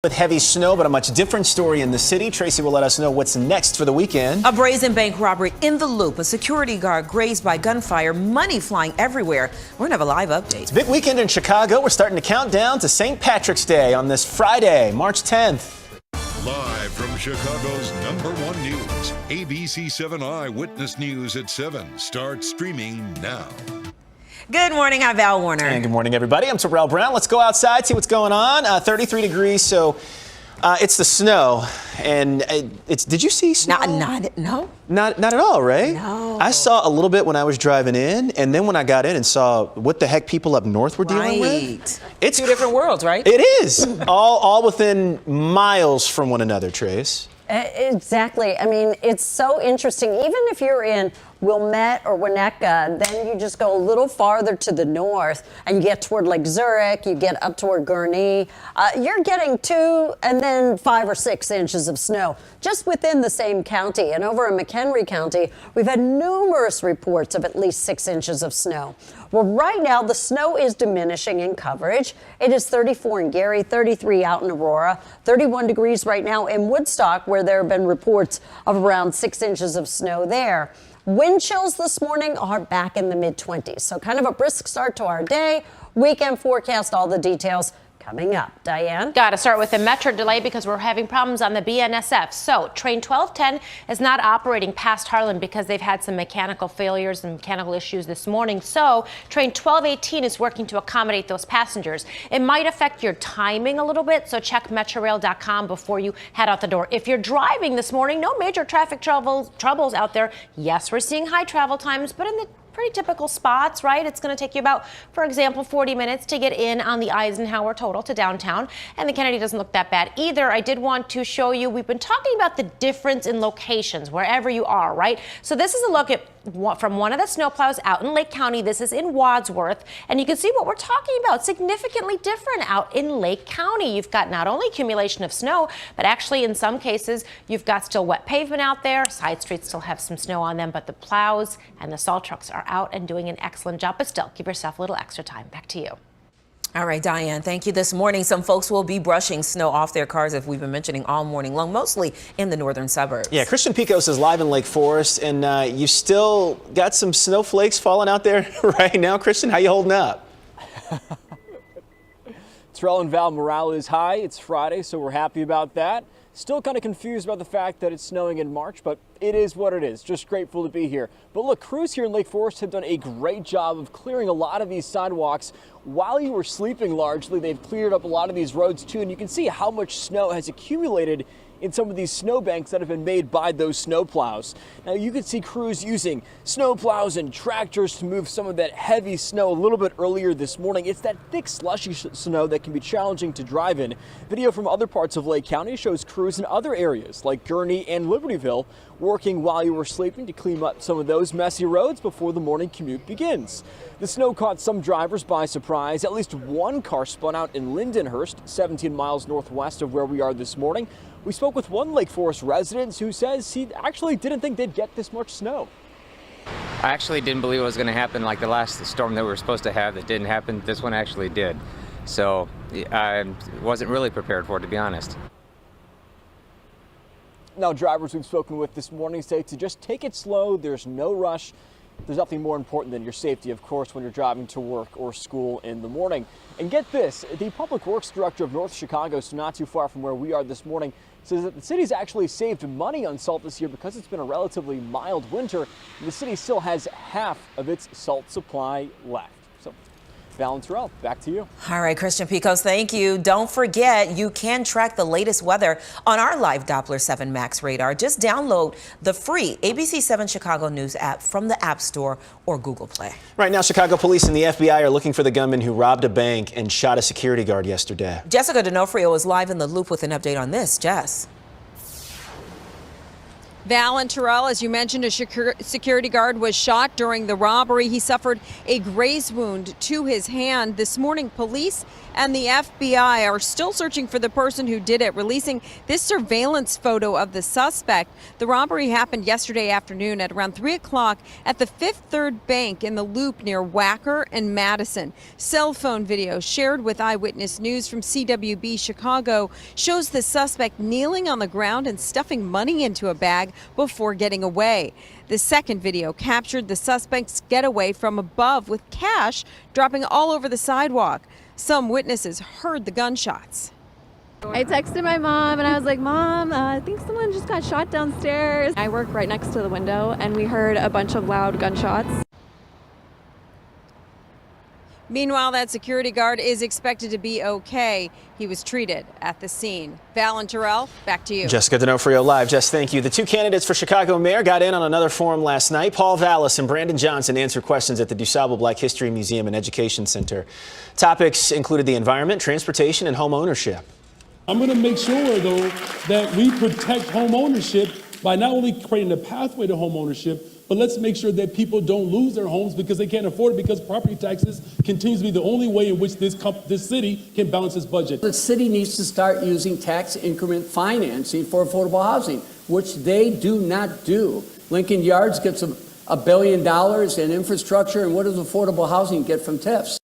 With heavy snow, but a much different story in the city. Tracy will let us know what's next for the weekend. A brazen bank robbery in the Loop. A security guard grazed by gunfire. Money flying everywhere. We're going to have a live update. It's a big weekend in Chicago. We're starting to count down to St. Patrick's Day on this Friday, March 10th. Live from Chicago's #1 news, ABC7 Eyewitness News at 7 starts streaming now. Good morning, I'm Val Warner. And good morning, everybody. I'm Terrell Brown. Let's go outside, see what's going on. 33 degrees, so it's the snow. And did you see snow? No. Not at all, right? No. I saw a little bit when I was driving in, and then when I got in and saw what the heck people up north were dealing with. It's two different worlds, right? It is. all within miles from one another, Trace. Exactly. I mean, it's so interesting. Even if you're in Wilmette or Winnetka, then you just go a little farther to the north and you get toward Lake Zurich, you get up toward Gurnee. You're getting 2 and then 5 or 6 inches of snow just within the same county. And over in McHenry County, we've had numerous reports of at least 6 inches of snow. Well, right now, the snow is diminishing in coverage. It is 34 in Gary, 33 out in Aurora, 31 degrees right now in Woodstock, where there have been reports of around 6 inches of snow there. Wind chills this morning are back in the mid-20s, so kind of a brisk start to our day. Weekend forecast, all the details coming up. Diane? Got to start with the Metro delay because we're having problems on the BNSF. So train 1210 is not operating past Harlan because they've had some mechanical failures and mechanical issues this morning. So train 1218 is working to accommodate those passengers. It might affect your timing a little bit, so check metrorail.com before you head out the door. If you're driving this morning, no major traffic troubles out there. Yes, we're seeing high travel times, but in the pretty typical spots, right? It's going to take you about, for example, 40 minutes to get in on the Eisenhower total to downtown, and the Kennedy doesn't look that bad either. I did want to show you, we've been talking about the difference in locations wherever you are, right? So this is a look at from one of the snowplows out in Lake County. This is in Wadsworth, and you can see what we're talking about. Significantly different out in Lake County. You've got not only accumulation of snow, but actually in some cases you've got still wet pavement out there. Side streets still have some snow on them, but the plows and the salt trucks are out and doing an excellent job. But still, give yourself a little extra time. Back to you. All right, Diane, thank you. This morning, some folks will be brushing snow off their cars, as we've been mentioning all morning long, mostly in the northern suburbs. Yeah, Christian Picos is live in Lake Forest, and you still got some snowflakes falling out there right now. Christian, how you holding up? Terrell and Val, morale is high. It's Friday, so we're happy about that. Still kind of confused about the fact that it's snowing in March, but it is what it is. Just grateful to be here. But look, crews here in Lake Forest have done a great job of clearing a lot of these sidewalks. While you were sleeping largely, they've cleared up a lot of these roads too, and you can see how much snow has accumulated in some of these snowbanks that have been made by those snowplows. Now you can see crews using snowplows and tractors to move some of that heavy snow a little bit earlier this morning. It's that thick slushy snow that can be challenging to drive in. Video from other parts of Lake County shows crews in other areas like Gurnee and Libertyville working while you were sleeping to clean up some of those messy roads before the morning commute begins. The snow caught some drivers by surprise. At least one car spun out in Lindenhurst, 17 miles northwest of where we are this morning. We spoke with one Lake Forest resident who says he actually didn't think they'd get this much snow. I actually didn't believe it was going to happen like the last storm that we were supposed to have that didn't happen. This one actually did. So I wasn't really prepared for it, to be honest. Now, drivers we've spoken with this morning say to just take it slow. There's no rush. There's nothing more important than your safety, of course, when you're driving to work or school in the morning. And get this, the Public Works Director of North Chicago, so not too far from where we are this morning, says that the city's actually saved money on salt this year because it's been a relatively mild winter. The city still has half of its salt supply left. So, Val and Terrell, back to you. All right, Christian Picos, thank you. Don't forget, you can track the latest weather on our live Doppler 7 Max radar. Just download the free ABC7 Chicago News app from the App Store or Google Play. Right now, Chicago police and the FBI are looking for the gunman who robbed a bank and shot a security guard yesterday. Jessica D'Onofrio is live in the Loop with an update on this. Jess. Val and Terrell, as you mentioned, a security guard was shot during the robbery. He suffered a graze wound to his hand. This morning, police and the FBI are still searching for the person who did it, releasing this surveillance photo of the suspect. The robbery happened yesterday afternoon at around 3 o'clock at the Fifth Third Bank in the Loop near Wacker and Madison. Cell phone video shared with Eyewitness News from CWB Chicago shows the suspect kneeling on the ground and stuffing money into a bag before getting away. The second video captured the suspect's getaway from above with cash dropping all over the sidewalk. Some witnesses heard the gunshots. I texted my mom and I was like, Mom, I think someone just got shot downstairs. I work right next to the window and we heard a bunch of loud gunshots. Meanwhile, that security guard is expected to be okay. He was treated at the scene. Val and Terrell, back to you. Jessica D'Onofrio live. Jess, thank you. The two candidates for Chicago mayor got in on another forum last night. Paul Vallis and Brandon Johnson answered questions at the DuSable Black History Museum and Education Center. Topics included the environment, transportation, and home ownership. I'm going to make sure, though, that we protect home ownership by not only creating a pathway to home ownership, but let's make sure that people don't lose their homes because they can't afford it, because property taxes continues to be the only way in which this city can balance its budget. The city needs to start using tax increment financing for affordable housing, which they do not do. Lincoln Yards gets $1 billion in infrastructure, and what does affordable housing get from TIFs?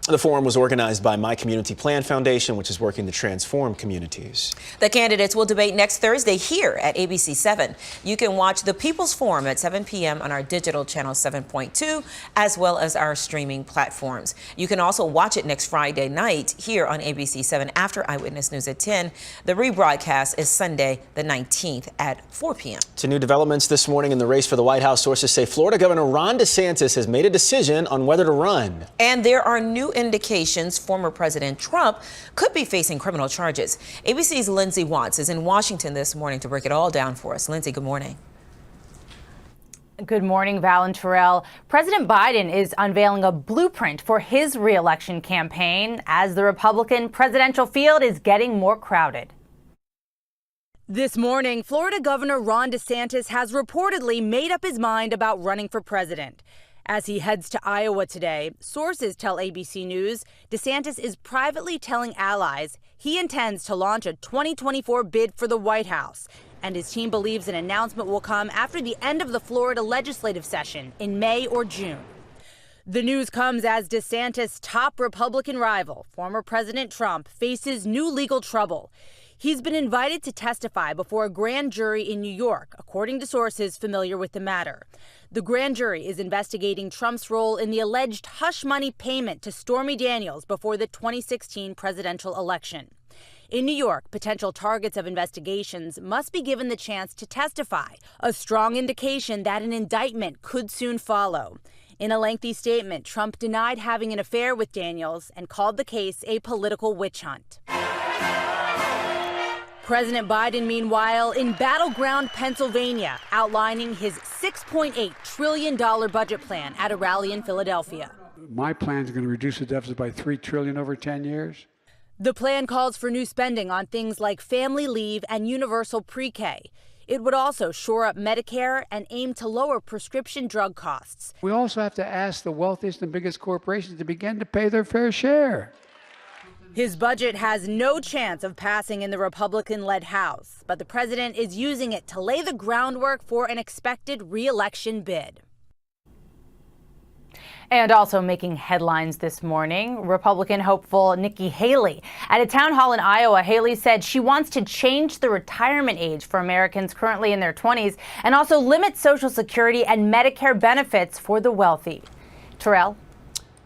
The forum was organized by My Community Plan Foundation, which is working to transform communities. The candidates will debate next Thursday here at ABC7. You can watch the People's Forum at 7 p.m. on our digital channel 7.2, as well as our streaming platforms. You can also watch it next Friday night here on ABC7 after Eyewitness News at 10. The rebroadcast is Sunday the 19th at 4 p.m. To new developments this morning in the race for the White House, sources say Florida Governor Ron DeSantis has made a decision on whether to run. And there are new indications former President Trump could be facing criminal charges. ABC's Lindsay Watts is in Washington this morning to break it all down for us. Lindsay, good morning. Good morning, Val and Terrell. President Biden is unveiling a blueprint for his re-election campaign as the Republican presidential field is getting more crowded. This morning, Florida Governor Ron DeSantis has reportedly made up his mind about running for president. As he heads to Iowa today, sources tell ABC News DeSantis is privately telling allies he intends to launch a 2024 bid for the White House, and his team believes an announcement will come after the end of the Florida legislative session in May or June. The news comes as DeSantis' top Republican rival, former President Trump, faces new legal trouble. He's been invited to testify before a grand jury in New York, according to sources familiar with the matter. The grand jury is investigating Trump's role in the alleged hush money payment to Stormy Daniels before the 2016 presidential election. In New York, potential targets of investigations must be given the chance to testify, a strong indication that an indictment could soon follow. In a lengthy statement, Trump denied having an affair with Daniels and called the case a political witch hunt. President Biden, meanwhile, in battleground Pennsylvania, outlining his $6.8 trillion budget plan at a rally in Philadelphia. My plan is going to reduce the deficit by $3 trillion over 10 years. The plan calls for new spending on things like family leave and universal pre-K. It would also shore up Medicare and aim to lower prescription drug costs. We also have to ask the wealthiest and biggest corporations to begin to pay their fair share. His budget has no chance of passing in the Republican-led House, but the president is using it to lay the groundwork for an expected re-election bid. And also making headlines this morning, Republican hopeful Nikki Haley. At a town hall in Iowa, Haley said she wants to change the retirement age for Americans currently in their 20s and also limit Social Security and Medicare benefits for the wealthy. Terrell?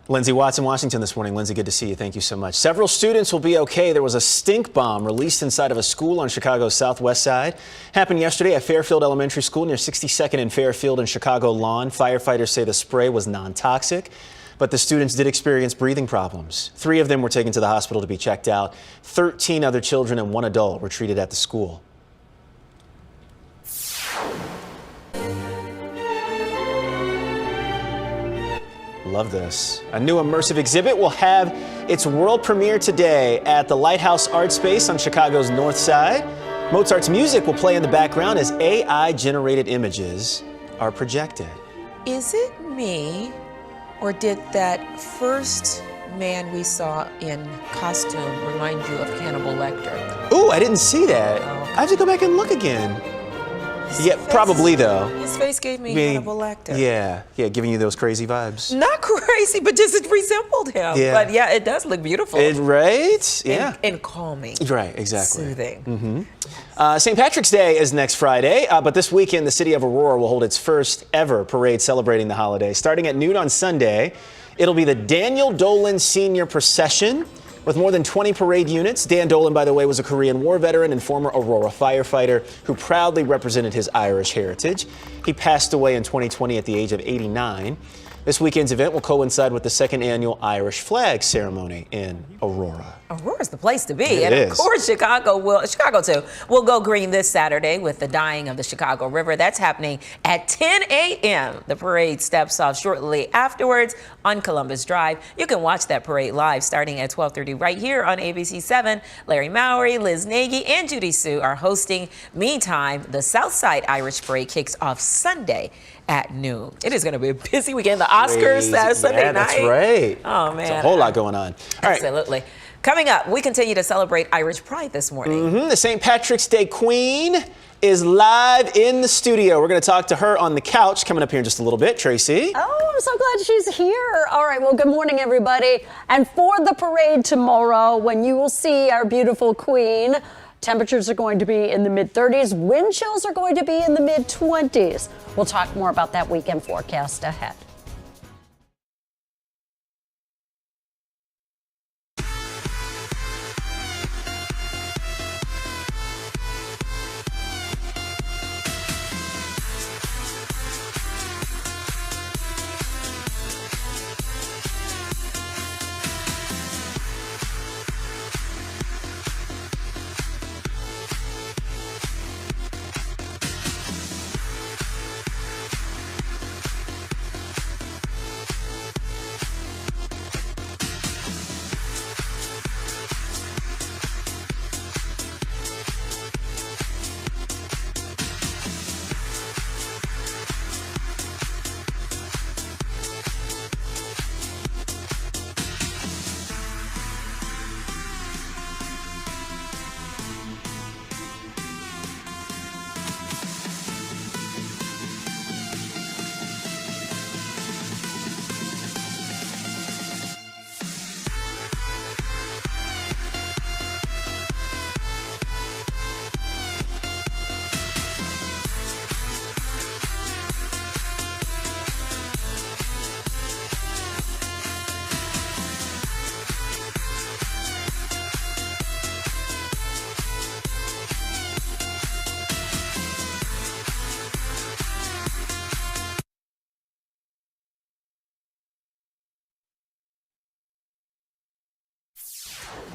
Lindsay Watts in Washington this morning. Lindsay, good to see you. Thank you so much. Several students will be okay. There was a stink bomb released inside of a school on Chicago's southwest side. Happened yesterday at Fairfield Elementary School near 62nd and Fairfield in Chicago Lawn. Firefighters say the spray was non-toxic, but the students did experience breathing problems. 3 of them were taken to the hospital to be checked out. 13 other children and 1 adult were treated at the school. Love this. A new immersive exhibit will have its world premiere today at the Lighthouse Art Space on Chicago's north side. Mozart's music will play in the background as AI-generated images are projected. Is it me, or did that first man we saw in costume remind you of Hannibal Lecter? Ooh, I didn't see that. I have to go back and look again. Yeah, probably though. His face gave me Hannibal Lecter. Yeah, giving you those crazy vibes. Not crazy, but just it resembled him. Yeah. But yeah, it does look beautiful. Right? Yeah. And calming. Right, exactly. Soothing. St. Patrick's Day is next Friday, but this weekend the city of Aurora will hold its first ever parade celebrating the holiday. Starting at noon on Sunday, it'll be the Daniel Dolan Senior Procession. With more than 20 parade units, Dan Dolan, by the way, was a Korean War veteran and former Aurora firefighter who proudly represented his Irish heritage. He passed away in 2020 at the age of 89. This weekend's event will coincide with the second annual Irish flag ceremony in Aurora. Aurora's the place to be. It and is. Of course, Chicago too, will go green this Saturday with the dyeing of the Chicago River. That's happening at 10 a.m. The parade steps off shortly afterwards on Columbus Drive. You can watch that parade live starting at 12:30 right here on ABC7. Larry Mowry, Liz Nagy, and Judy Sue are hosting. Meantime, the Southside Irish Parade kicks off Sunday at noon. It is going to be a busy weekend. The Oscars Sunday night. That's right. Oh, man. There's a whole lot going on. All right. Absolutely. Coming up, we continue to celebrate Irish Pride this morning. The St. Patrick's Day Queen is live in the studio. We're going to talk to her on the couch coming up here in just a little bit. Tracy. Oh, I'm so glad she's here. All right, well, good morning, everybody. And for the parade tomorrow, when you will see our beautiful queen, temperatures are going to be in the mid-30s. Wind chills are going to be in the mid-20s. We'll talk more about that weekend forecast ahead.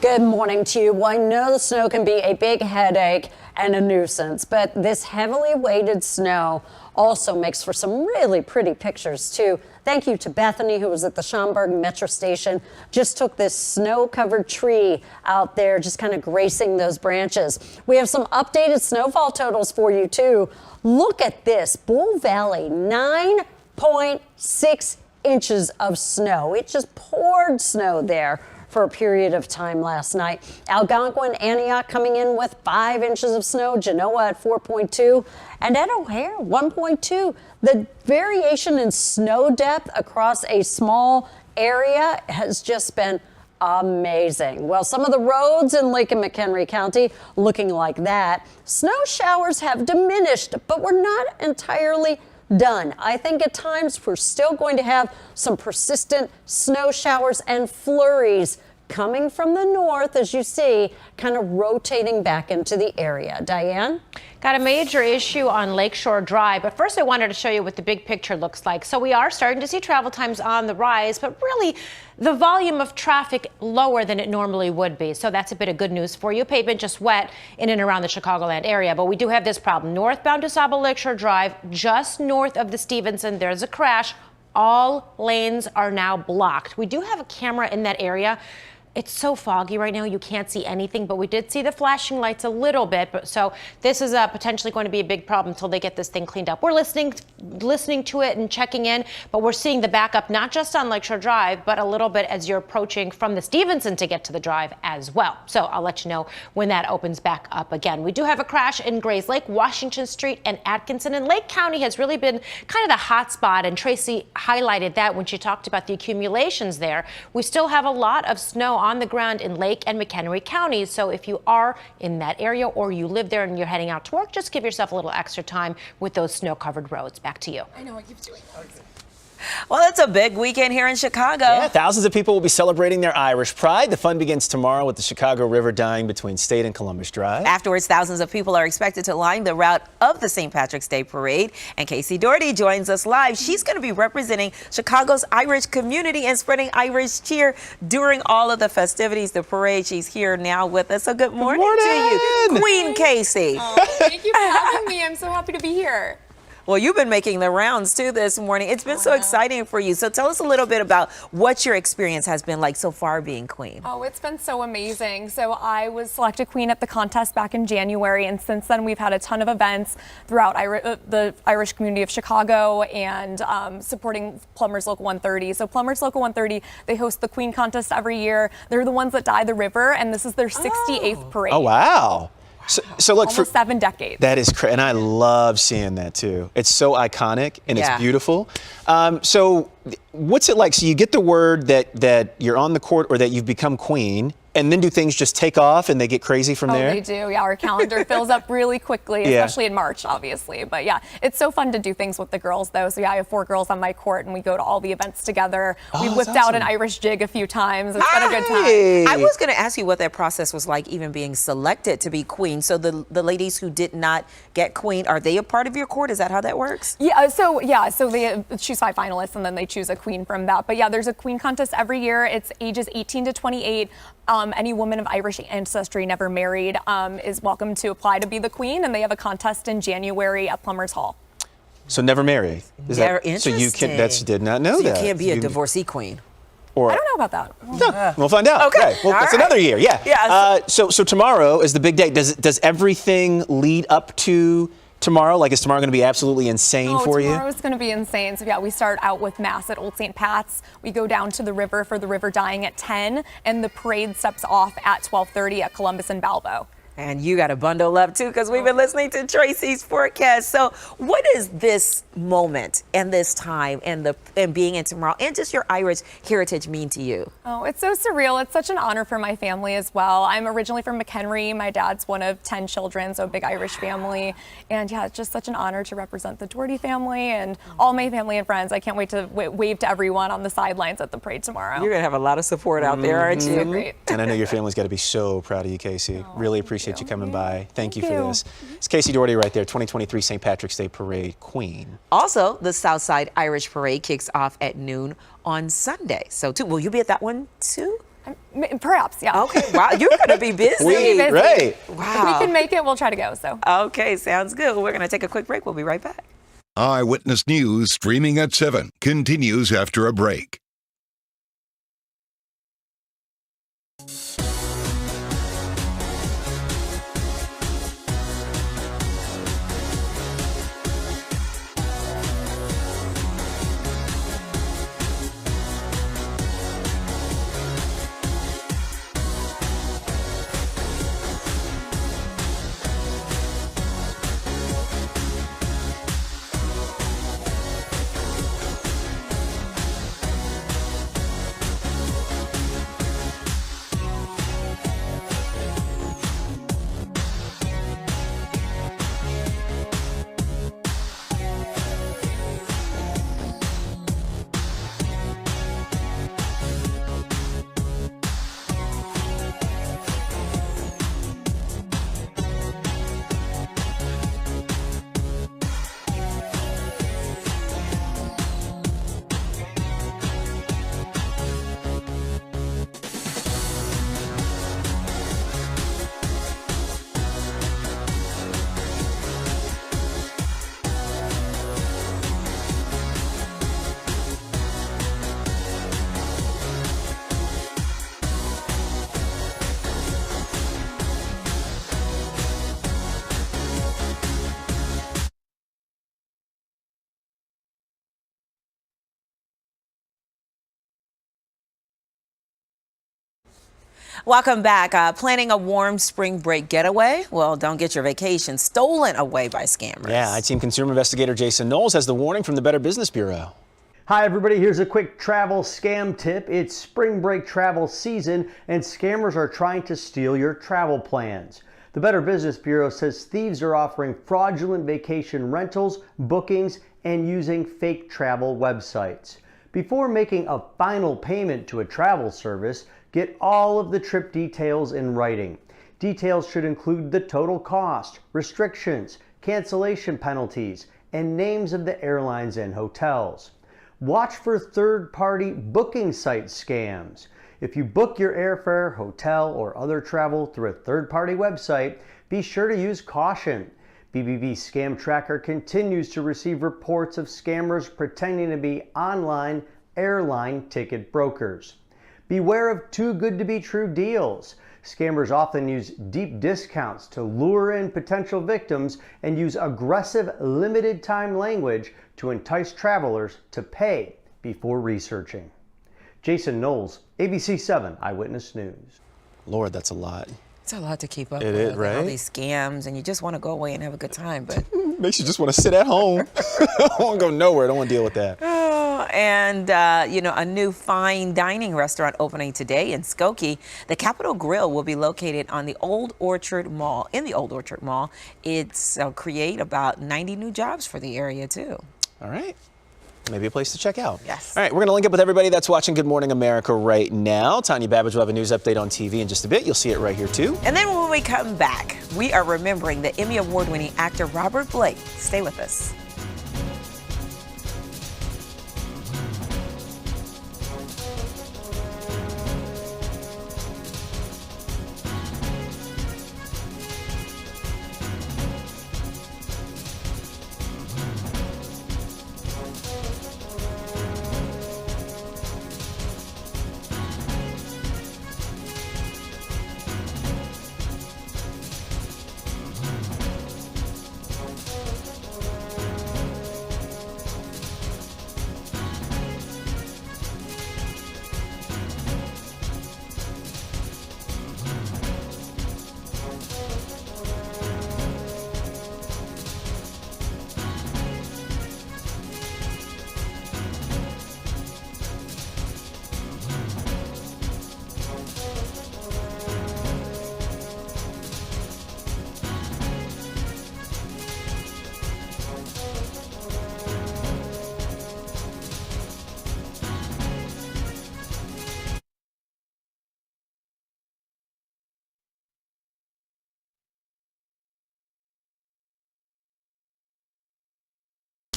Good morning to you. Well, I know the snow can be a big headache and a nuisance, but this heavily weighted snow also makes for some really pretty pictures too. Thank you to Bethany, who was at the Schaumburg Metro Station, just took this snow-covered tree out there, just kind of gracing those branches. We have some updated snowfall totals for you too. Look at this, Bull Valley, 9.6 inches of snow. It just poured snow there for a period of time last night. Algonquin, Antioch coming in with 5 inches of snow, Genoa at 4.2, and at O'Hare, 1.2. The variation in snow depth across a small area has just been amazing. Well, some of the roads in Lake and McHenry County looking like that. Snow showers have diminished, but we're not entirely done. I think at times we're still going to have some persistent snow showers and flurries coming from the north, as you see, kind of rotating back into the area. Diane? Got a major issue on Lakeshore Drive, but first I wanted to show you what the big picture looks like. So we are starting to see travel times on the rise, but really the volume of traffic lower than it normally would be. So that's a bit of good news for you. Pavement just wet in and around the Chicagoland area, but we do have this problem. Northbound DuSable Lakeshore Drive, just north of the Stevenson, there's a crash. All lanes are now blocked. We do have a camera in that area. It's so foggy right now, you can't see anything, but we did see the flashing lights a little bit. But so this is potentially going to be a big problem until they get this thing cleaned up. We're listening to it and checking in, but we're seeing the backup not just on Lakeshore Drive, but a little bit as you're approaching from the Stevenson to get to the drive as well. So I'll let you know when that opens back up again. We do have a crash in Grays Lake, Washington Street, and Atkinson. And Lake County has really been kind of the hot spot, and Tracy highlighted that when she talked about the accumulations there. We still have a lot of snow on the ground in Lake and McHenry counties. So if you are in that area or you live there and you're heading out to work, just give yourself a little extra time with those snow-covered roads. Back to you. I know what keeps doing. Well, it's a big weekend here in Chicago. Yeah, thousands of people will be celebrating their Irish pride. The fun begins tomorrow with the Chicago River dying between State and Columbus Drive. Afterwards, thousands of people are expected to line the route of the St. Patrick's Day Parade. And Casey Doherty joins us live. She's going to be representing Chicago's Irish community and spreading Irish cheer during all of the festivities, the parade. She's here now with us. So good morning to you, Queen Casey. Oh, thank you for having me. I'm so happy to be here. Well, you've been making the rounds, too, this morning. It's been so exciting for you. So tell us a little bit about what your experience has been like so far being queen. Oh, it's been so amazing. So I was selected queen at the contest back in January, and since then we've had a ton of events throughout the Irish community of Chicago and supporting Plumbers Local 130. So Plumbers Local 130, they host the Queen Contest every year. They're the ones that dye the river, and this is their 68th parade. Oh, wow. So look, almost 7 decades. That is crazy, and I love seeing that too. It's so iconic and it's beautiful. So what's it like? So you get the word that you're on the court or that you've become queen, and then do things just take off and they get crazy from there? Oh, they do. Yeah, our calendar fills up really quickly, especially in March, obviously. But yeah, it's so fun to do things with the girls, though. So yeah, I have 4 girls on my court, and we go to all the events together. We whipped out an Irish jig a few times. It's been a good time. I was going to ask you what that process was like, even being selected to be queen. So the ladies who did not get queen, are they a part of your court? Is that how that works? Yeah. So they choose 5 finalists, and then they choose a queen from that. But yeah, there's a queen contest every year. It's ages 18 to 28. Any woman of Irish ancestry never married is welcome to apply to be the queen, and they have a contest in January at Plumbers Hall. So never marry. Interesting. So you can. Did not know that. You can't be a divorcee queen. Or, I don't know about that. We'll find out. Okay. Right. Well, it's another year. Yeah. So tomorrow is the big day. Does everything lead up to tomorrow? Like, is tomorrow going to be absolutely insane for you? Tomorrow is going to be insane. So yeah, we start out with Mass at Old St. Pat's. We go down to the river for the river dyeing at 10, and the parade steps off at 12:30 at Columbus and Balbo. And you got to bundle up, too, because we've been listening to Tracy's forecast. So what is this moment and this time and being in tomorrow and just your Irish heritage mean to you? Oh, it's so surreal. It's such an honor for my family as well. I'm originally from McHenry. My dad's one of 10 children, so a big Irish family. And yeah, it's just such an honor to represent the Doherty family and all my family and friends. I can't wait to wave to everyone on the sidelines at the parade tomorrow. You're going to have a lot of support out there, aren't you? So great. And I know your family's got to be so proud of you, Casey. Really appreciate you coming by. Thank you for this. It's Casey Doherty right there, 2023 St. Patrick's Day Parade Queen. Also, the Southside Irish Parade kicks off at noon on Sunday. So, will you be at that one, too? Perhaps, yeah. Okay, wow, you're going to be busy. Right. Wow. If we can make it, we'll try to go. So. Okay, sounds good. We're going to take a quick break. We'll be right back. Eyewitness News streaming at 7 continues after a break. Welcome back. Planning a warm spring break getaway? Well, don't get your vacation stolen away by scammers. Yeah, I-Team consumer investigator Jason Knowles has the warning from the Better Business Bureau. Hi everybody, here's a quick travel scam tip. It's spring break travel season and scammers are trying to steal your travel plans. The Better Business Bureau says thieves are offering fraudulent vacation rentals, bookings, and using fake travel websites. Before making a final payment to a travel service, get all of the trip details in writing. Details should include the total cost, restrictions, cancellation penalties, and names of the airlines and hotels. Watch for third-party booking site scams. If you book your airfare, hotel, or other travel through a third-party website, be sure to use caution. BBB Scam Tracker continues to receive reports of scammers pretending to be online airline ticket brokers. Beware of too good to be true deals. Scammers often use deep discounts to lure in potential victims and use aggressive limited time language to entice travelers to pay before researching. Jason Knowles, ABC7 Eyewitness News. Lord, that's a lot. It's a lot to keep up It with. is, right? All these scams, and you just want to go away and have a good time, but makes you just want to sit at home. I don't want to go nowhere. I don't want to deal with that. And, a new fine dining restaurant opening today in Skokie. The Capitol Grill will be located on the Old Orchard Mall, It's create about 90 new jobs for the area, too. All right. Maybe a place to check out. Yes. All right, we're going to link up with everybody that's watching Good Morning America right now. Tanya Babbage will have a news update on TV in just a bit. You'll see it right here, too. And then when we come back, we are remembering the Emmy Award-winning actor Robert Blake. Stay with us.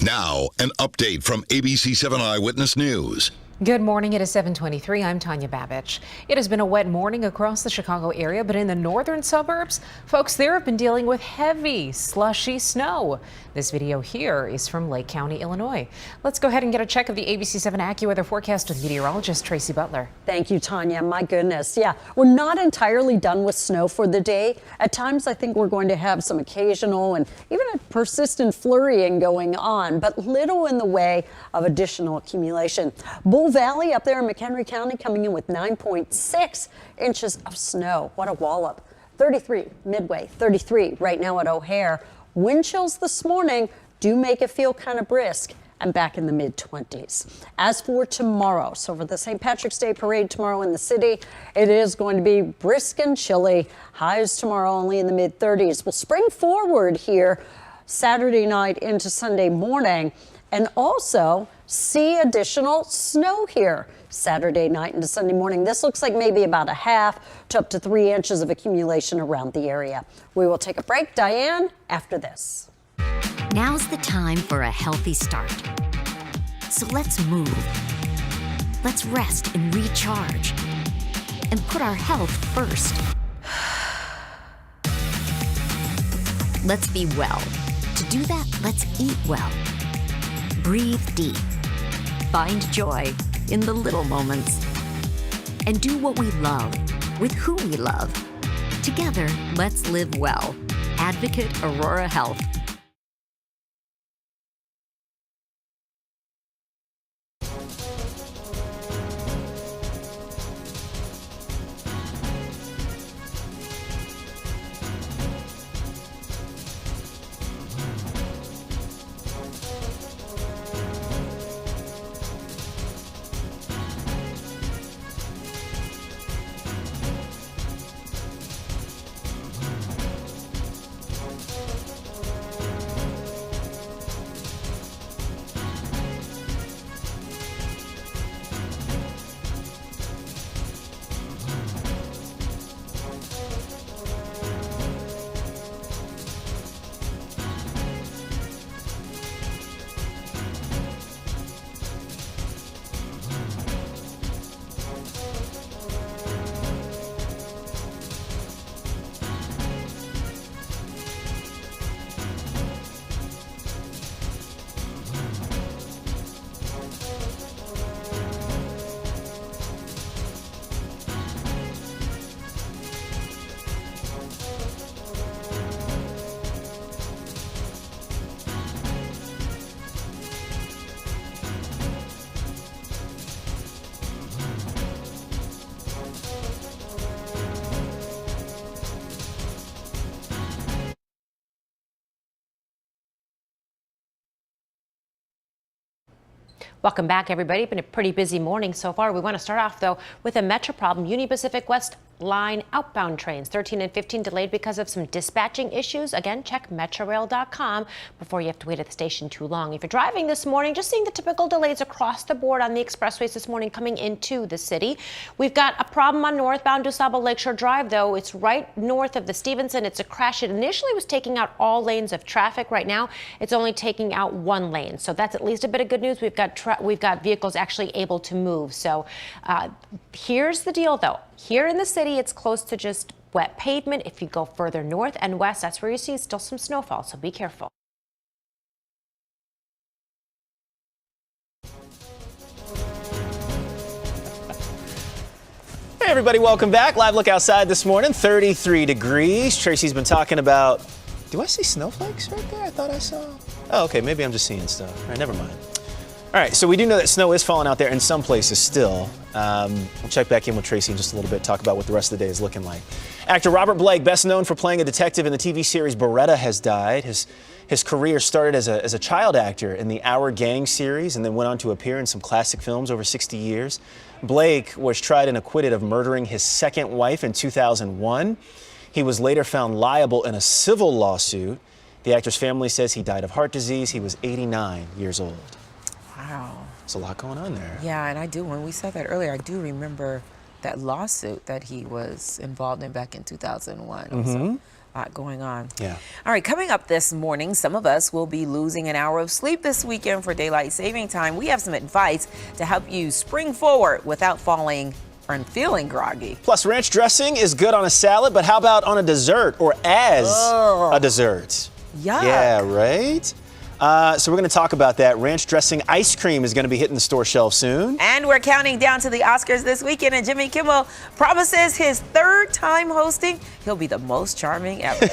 Now, an update from ABC7 Eyewitness News. Good morning. It is 7:23. I'm Tanya Babbage. It has been a wet morning across the Chicago area, but in the northern suburbs, folks there have been dealing with heavy, slushy snow. This video here is from Lake County, Illinois. Let's go ahead and get a check of the ABC7 AccuWeather forecast with meteorologist Tracy Butler. Thank you, Tanya. My goodness. Yeah, we're not entirely done with snow for the day. At times, I think we're going to have some occasional and even a persistent flurrying going on, but little in the way of additional accumulation. Bull Valley up there in McHenry County coming in with 9.6 inches of snow. What a wallop. 33 Midway, 33 right now at O'Hare. Wind chills this morning do make it feel kind of brisk and back in the mid-20s. As for tomorrow, so for the St. Patrick's Day parade tomorrow in the city, it is going to be brisk and chilly. Highs tomorrow only in the mid-30s. We'll spring forward here Saturday night into Sunday morning and also see additional snow here Saturday night into Sunday morning. This looks like maybe about a half to up to 3 inches of accumulation around the area. We will take a break, Diane, after this. Now's the time for a healthy start. So let's move. Let's rest and recharge. And put our health first. Let's be well. To do that, let's eat well. Breathe deep. Find joy in the little moments. And do what we love with who we love. Together, let's live well. Advocate Aurora Health. Welcome back, everybody. Been a pretty busy morning so far. We want to start off, though, with a metro problem. Union Pacific West line outbound trains 13 and 15 delayed because of some dispatching issues. Again, check metrorail.com before you have to wait at the station too long. If you're driving this morning, just seeing the typical delays across the board on the expressways this morning coming into the city. We've got a problem on northbound DuSable Lakeshore Drive, though. It's right north of the Stevenson. It's a crash. It initially was taking out all lanes of traffic. Right now, it's only taking out one lane. So that's at least a bit of good news. We've got vehicles actually able to move. So here's the deal, though. Here in the city, it's close to just wet pavement. If you go further north and west, that's where you see still some snowfall, so be careful. Hey everybody, welcome back. Live look outside this morning, 33 degrees. Tracy's been talking about, do I see snowflakes right there? I thought I saw. Oh, okay, maybe I'm just seeing stuff. All right, never mind. All right, so we do know that snow is falling out there in some places still. We'll check back in with Tracy in just a little bit, talk about what the rest of the day is looking like. Actor Robert Blake, best known for playing a detective in the TV series Beretta, has died. His career started as a child actor in the Our Gang series and then went on to appear in some classic films over 60 years. Blake was tried and acquitted of murdering his second wife in 2001. He was later found liable in a civil lawsuit. The actor's family says he died of heart disease. He was 89 years old. Wow. There's a lot going on there. Yeah, and I do, when we said that earlier, I do remember that lawsuit that he was involved in back in 2001. So, a lot going on. Yeah. All right, coming up this morning, some of us will be losing an hour of sleep this weekend for daylight saving time. We have some advice to help you spring forward without falling and feeling groggy. Plus, ranch dressing is good on a salad, but how about on a dessert or as a dessert? Yuck. Yeah, right? So we're going to talk about that. Ranch dressing ice cream is going to be hitting the store shelf soon. And we're counting down to the Oscars this weekend, and Jimmy Kimmel promises his third time hosting, he'll be the most charming ever.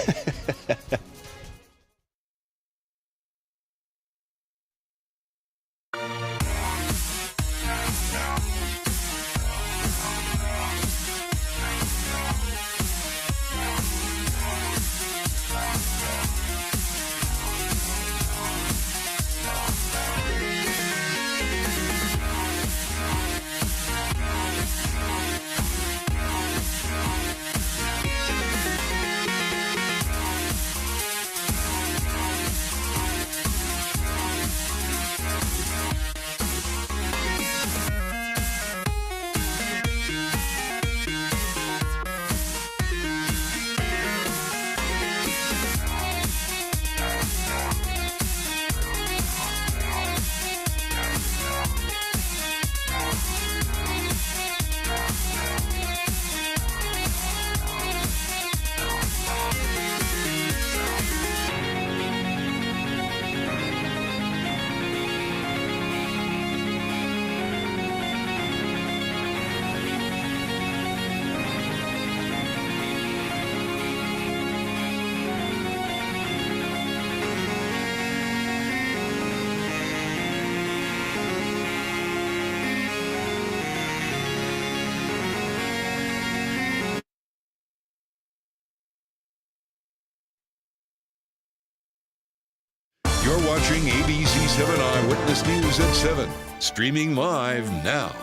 You're watching ABC7 Eyewitness News at 7, streaming live now.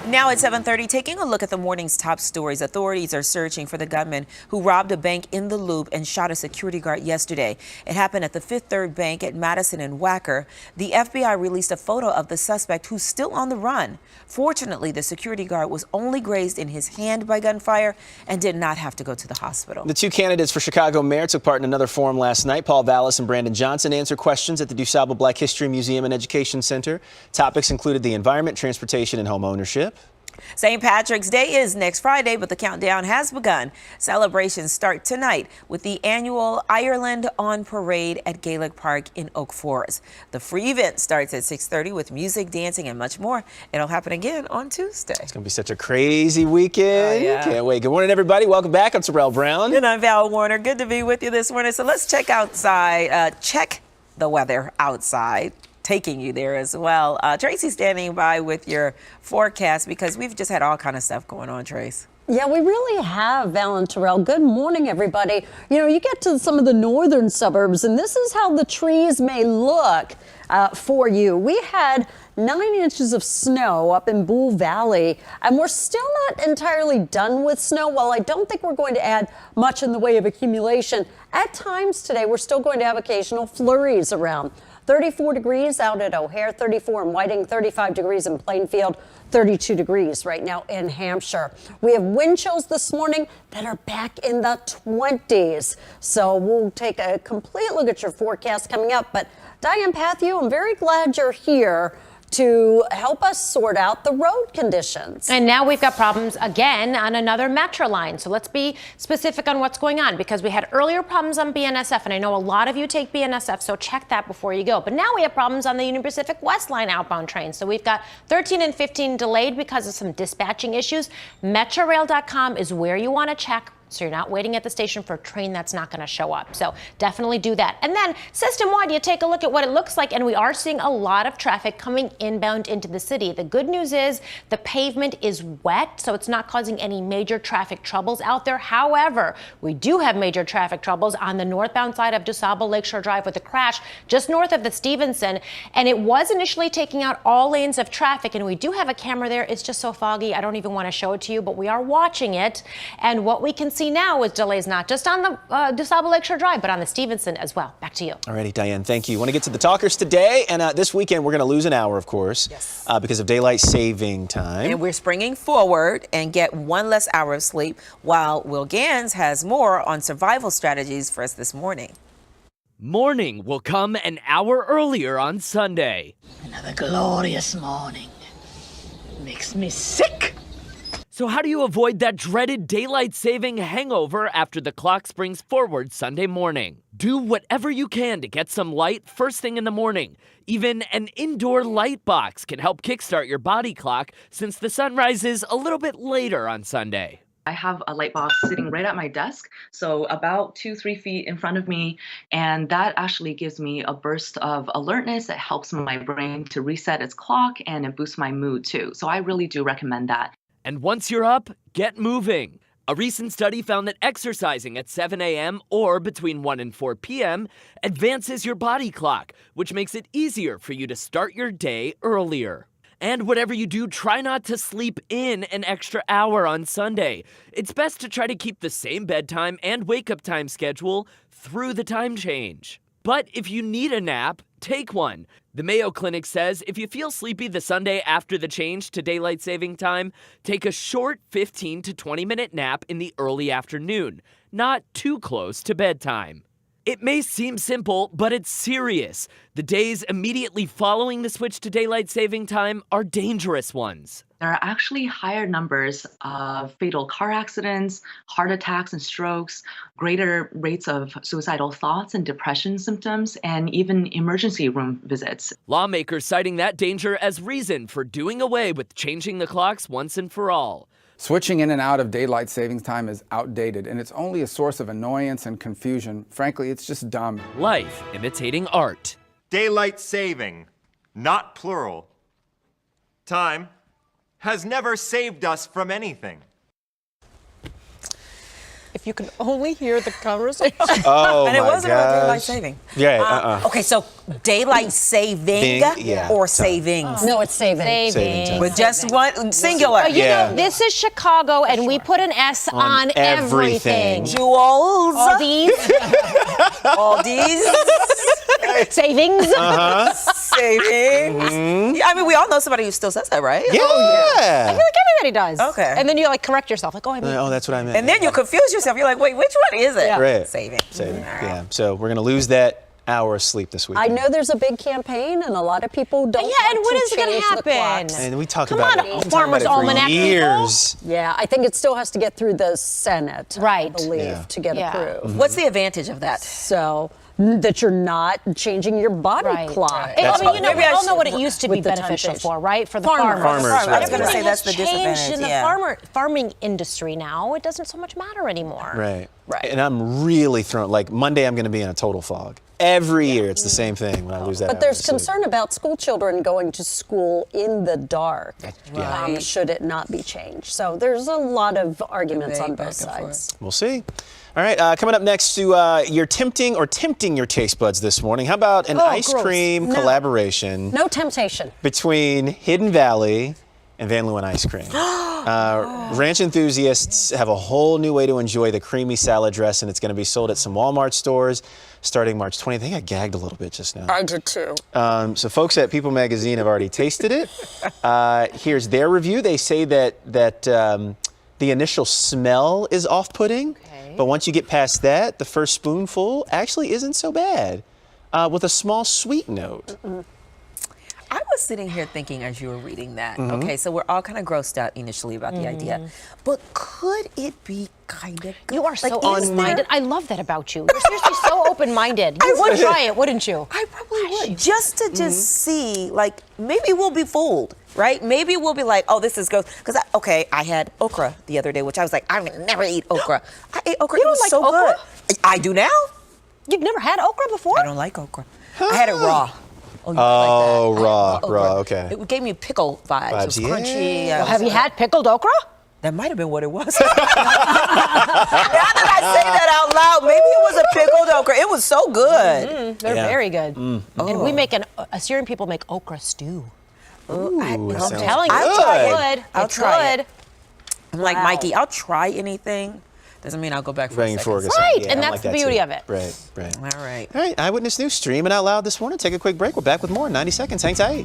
Now at 7:30, taking a look at the morning's top stories. Authorities are searching for the gunman who robbed a bank in the Loop and shot a security guard yesterday. It happened at the Fifth Third Bank at Madison and Wacker. The FBI released a photo of the suspect who's still on the run. Fortunately, the security guard was only grazed in his hand by gunfire and did not have to go to the hospital. The two candidates for Chicago mayor took part in another forum last night. Paul Vallis and Brandon Johnson answered questions at the DuSable Black History Museum and Education Center. Topics included the environment, transportation, and home ownership. St. Patrick's Day is next Friday, but the countdown has begun. Celebrations start tonight with the annual Ireland on Parade at Gaelic Park in Oak Forest. The free event starts at 6:30 with music, dancing, and much more. It'll happen again on Tuesday. It's going to be such a crazy weekend. Yeah. Can't wait. Good morning, everybody. Welcome back. I'm Terrell Brown. And I'm Val Warner. Good to be with you this morning. So let's check outside, check the weather outside. Taking you there as well. Tracy's standing by with your forecast because we've just had all kind of stuff going on, Trace. Yeah, we really have, Val and Terrell. Good morning, everybody. You know, you get to some of the northern suburbs, and this is how the trees may look for you. We had 9 inches of snow up in Bull Valley, and we're still not entirely done with snow. While I don't think we're going to add much in the way of accumulation, at times today we're still going to have occasional flurries around. 34 degrees out at O'Hare, 34 in Whiting, 35 degrees in Plainfield, 32 degrees right now in Hampshire. We have wind chills this morning that are back in the 20s. So we'll take a complete look at your forecast coming up. But Diane Pathieu, I'm very glad you're here to help us sort out the road conditions. And now we've got problems again on another metro line. So let's be specific on what's going on, because we had earlier problems on BNSF, and I know a lot of you take BNSF, so check that before you go. But now we have problems on the Union Pacific West Line outbound trains. So we've got 13 and 15 delayed because of some dispatching issues. Metrorail.com is where you want to check, so you're not waiting at the station for a train that's not going to show up. So definitely do that. And then system-wide, you take a look at what it looks like, and we are seeing a lot of traffic coming inbound into the city. The good news is the pavement is wet, so it's not causing any major traffic troubles out there. However, we do have major traffic troubles on the northbound side of DuSable Lakeshore Drive with a crash just north of the Stevenson, and it was initially taking out all lanes of traffic, and we do have a camera there. It's just so foggy, I don't even want to show it to you, but we are watching it, and what we can see now is delays not just on the DuSable Lakeshore Drive, but on the Stevenson as well. Back to you. Alrighty, Diane, thank you. Want to get to the talkers today, and this weekend we're going to lose an hour, of course, because of daylight saving time. And we're springing forward and get one less hour of sleep, while Will Gans has more on survival strategies for us this morning. Morning will come an hour earlier on Sunday. Another glorious morning. Makes me sick. So how do you avoid that dreaded daylight saving hangover after the clock springs forward Sunday morning? Do whatever you can to get some light first thing in the morning. Even an indoor light box can help kickstart your body clock, since the sun rises a little bit later on Sunday. I have a light box sitting right at my desk, so about 2-3 feet in front of me, and that actually gives me a burst of alertness. It helps my brain to reset its clock, and it boosts my mood too. So I really do recommend that. And once you're up, get moving. A recent study found that exercising at 7 a.m. or between 1 and 4 p.m. advances your body clock, which makes it easier for you to start your day earlier. And whatever you do, try not to sleep in an extra hour on Sunday. It's best to try to keep the same bedtime and wake-up time schedule through the time change. But if you need a nap, take one. The Mayo Clinic says if you feel sleepy the Sunday after the change to daylight saving time, take a short 15 to 20-minute nap in the early afternoon, not too close to bedtime. It may seem simple, but it's serious. The days immediately following the switch to daylight saving time are dangerous ones. There are actually higher numbers of fatal car accidents, heart attacks and strokes, greater rates of suicidal thoughts and depression symptoms, and even emergency room visits. Lawmakers citing that danger as reason for doing away with changing the clocks once and for all. Switching in and out of daylight savings time is outdated, and it's only a source of annoyance and confusion. Frankly, it's just dumb. Life imitating art. Daylight saving, not plural. Time has never saved us from anything. If you could only hear the conversation. Oh, and it my wasn't about daylight gosh. saving. Yeah, Okay, so daylight saving or savings? No, it's saving. Saving. With just one singular. You know, this is Chicago, and we put an S on everything. Jewels. All these. All these. Savings. Savings. I mean, we all know somebody who still says that, right? Yeah. I feel like everybody does. Okay. And then you like correct yourself, like, oh, I mean. Oh, that's what I meant. And then you confuse yourself. You're like, wait, which one is it? Yeah. Right. Saving. Saving. Yeah. So we're going to lose that hour of sleep this week. I know there's a big campaign, and a lot of people don't. Yeah, and when is it going to happen? And we talk Come about on, it. Farmers Almanac years. Yeah, I think it still has to get through the Senate, right? I believe, to get approved. What's the advantage of that? So that you're not changing your body clock. I mean, you know, we all know what it used to be beneficial for, right? For the farmers. I was going to say that's the changed disadvantage. in the farming industry now. It doesn't so much matter anymore. Right. And I'm really thrown. Like Monday, I'm going to be in a total fog. Every year, it's the same thing when I lose that. But there's concern about school children going to school in the dark. Should it not be changed? So there's a lot of arguments on both sides. We'll see. All right, coming up next to your tempting your taste buds this morning. How about an ice cream collaboration? No temptation. Between Hidden Valley and Van Leeuwen Ice Cream. Ranch enthusiasts have a whole new way to enjoy the creamy salad dress, and it's going to be sold at some Walmart stores starting March 20th. I think I gagged a little bit just now. I did too. So folks at People Magazine have already tasted it. Here's their review. They say that the initial smell is off-putting, but once you get past that, the first spoonful actually isn't so bad, with a small sweet note. I was sitting here thinking as you were reading that, okay, so we're all kind of grossed out initially about the idea, but could it be kind of good? You are so open-minded. I love that about you. You're seriously so open-minded. You would try it, wouldn't you? I probably would. Just to see, like, maybe we'll be fooled, right? Maybe we'll be like, oh, this is gross. Because, I had okra the other day, which I was like, I would never eat okra. I ate okra. You it was don't like so okra? good. I do now. You've never had okra before? I don't like okra. I had it raw. Oh, raw, okay. It gave me pickle vibes. It was crunchy. Well, have you had pickled okra? That might have been what it was. Now that I say that out loud, maybe it was a pickled okra. It was so good. They're very good. And we make Assyrian people make okra stew. I'm telling you, I'll try it. I'm like, Wow. Mikey, I'll try anything. Doesn't mean I'll go back for a second. Right, and that's the beauty of it. Right. All right. All right, Eyewitness News streaming out loud this morning. Take a quick break. We're back with more in 90 seconds. Hang tight.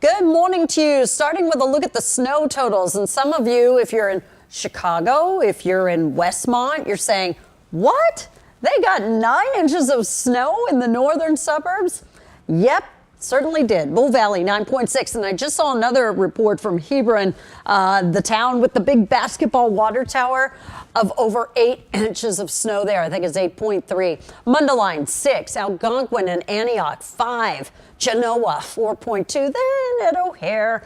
Good morning to you. Starting with a look at the snow totals. And some of you, if you're in Chicago, if you're in Westmont, you're saying, what? They got 9 inches of snow in the northern suburbs? Yep, certainly did. Bull Valley, 9.6. And I just saw another report from Hebron, the town with the big basketball water tower, of over 8 inches of snow there. I think it's 8.3. Mundelein, 6. Algonquin and Antioch, 5. Genoa, 4.2. Then at O'Hare,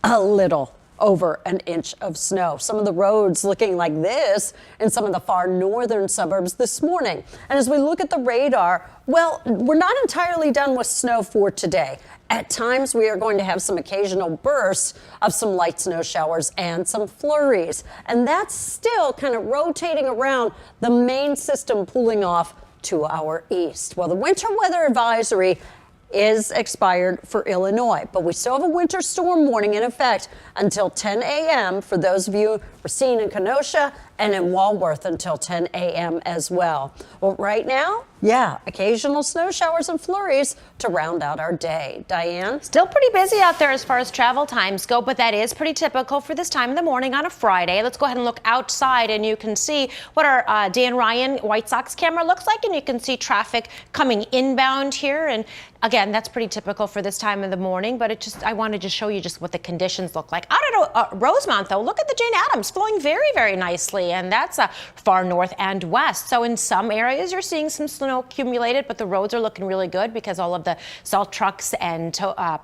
a little over an inch of snow. Some of the roads looking like this in some of the far northern suburbs this morning. And as we look at the radar, well, we're not entirely done with snow for today. At times, we are going to have some occasional bursts of some light snow showers and some flurries. And that's still kind of rotating around the main system pulling off to our east. Well, the winter weather advisory is expired for Illinois, but we still have a winter storm warning in effect until 10 a.m. for those of you Racine and Kenosha and in Walworth until 10 a.m. as well. Well, right now, occasional snow showers and flurries to round out our day. Diane? Still pretty busy out there as far as travel times go, but that is pretty typical for this time in the morning on a Friday. Let's go ahead and look outside, and you can see what our Dan Ryan White Sox camera looks like, and you can see traffic coming inbound here. And again, that's pretty typical for this time of the morning, but I wanted to show you just what the conditions look like. Out at Rosemont, though, look at the Jane Addams flowing very, very nicely, and that's far north and west. So in some areas, you're seeing some snow accumulated, but the roads are looking really good because all of the salt trucks and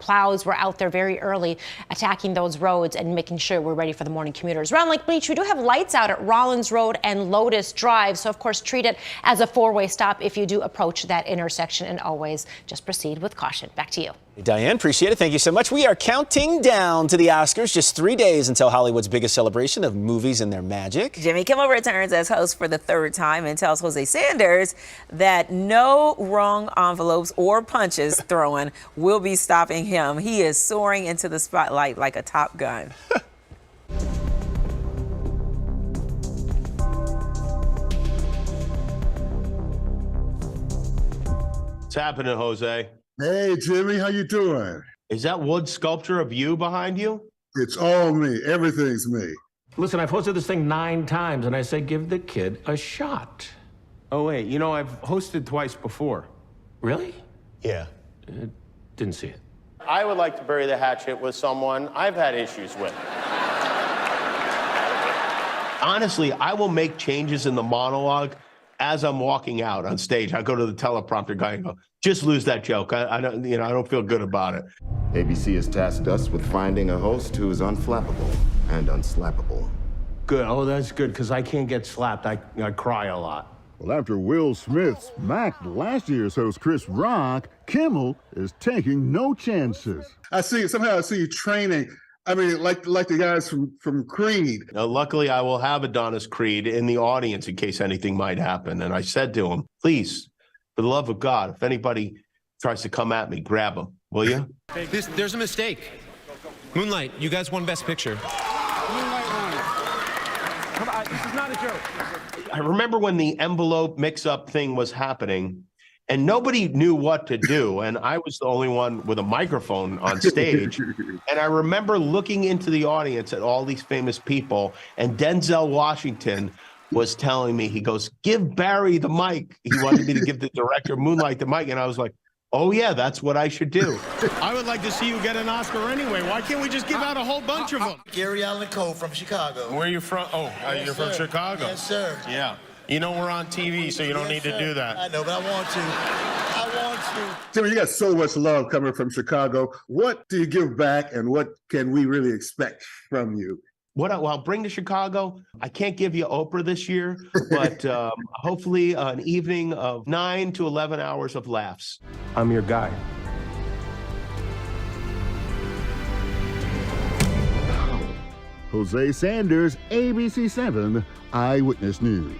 plows were out there very early attacking those roads and making sure we're ready for the morning commuters. Around Lake Beach, we do have lights out at Rollins Road and Lotus Drive, so of course treat it as a four-way stop if you do approach that intersection, and always just proceed with caution. Back to you. Diane, appreciate it. Thank you so much. We are counting down to the Oscars, just 3 days until Hollywood's biggest celebration of movies and their magic. Jimmy Kimmel returns as host for the third time and tells Jose Sanders that no wrong envelopes or punches thrown will be stopping him. He is soaring into the spotlight like a Top Gun. What's happening, Jose? Hey, Jimmy, how you doing? Is that wood sculpture of you behind you? It's all me. Everything's me. Listen, I've hosted this thing 9 times, and I say give the kid a shot. Oh, wait, you know, I've hosted twice before. Really? Yeah. Didn't see it. I would like to bury the hatchet with someone I've had issues with. Honestly, I will make changes in the monologue as I'm walking out on stage. I go to the teleprompter guy and go, just lose that joke. I don't feel good about it. ABC has tasked us with finding a host who is unflappable and unslappable. Good. Oh, that's good, because I can't get slapped. I cry a lot. Well, after Will Smith smacked last year's host Chris Rock, Kimmel is taking no chances. I see you training. I mean, like the guys from Creed. Now, luckily, I will have Adonis Creed in the audience in case anything might happen. And I said to him, please, for the love of God, if anybody tries to come at me, grab him, will you? There's a mistake. Moonlight, you guys won Best Picture. Moonlight won. Come on, this is not a joke. I remember when the envelope mix-up thing was happening, and nobody knew what to do, and I was the only one with a microphone on stage. And I remember looking into the audience at all these famous people, and Denzel Washington was telling me, he goes, give Barry the mic. He wanted me to give the director of Moonlight the mic, and I was like, oh yeah, that's what I should do. I would like to see you get an Oscar anyway. Why can't we just give out a whole bunch of them? Gary Allen Cole from Chicago. Where are you from? Oh, yes, you're from Chicago? Yes, sir. Yeah. You know we're on TV, so you don't need to do that. I know, but I want to. Jimmy, you got so much love coming from Chicago. What do you give back, and what can we really expect from you? What I'll bring to Chicago, I can't give you Oprah this year, but hopefully an evening of 9 to 11 hours of laughs. I'm your guy. Jose Sanders, ABC7 Eyewitness News.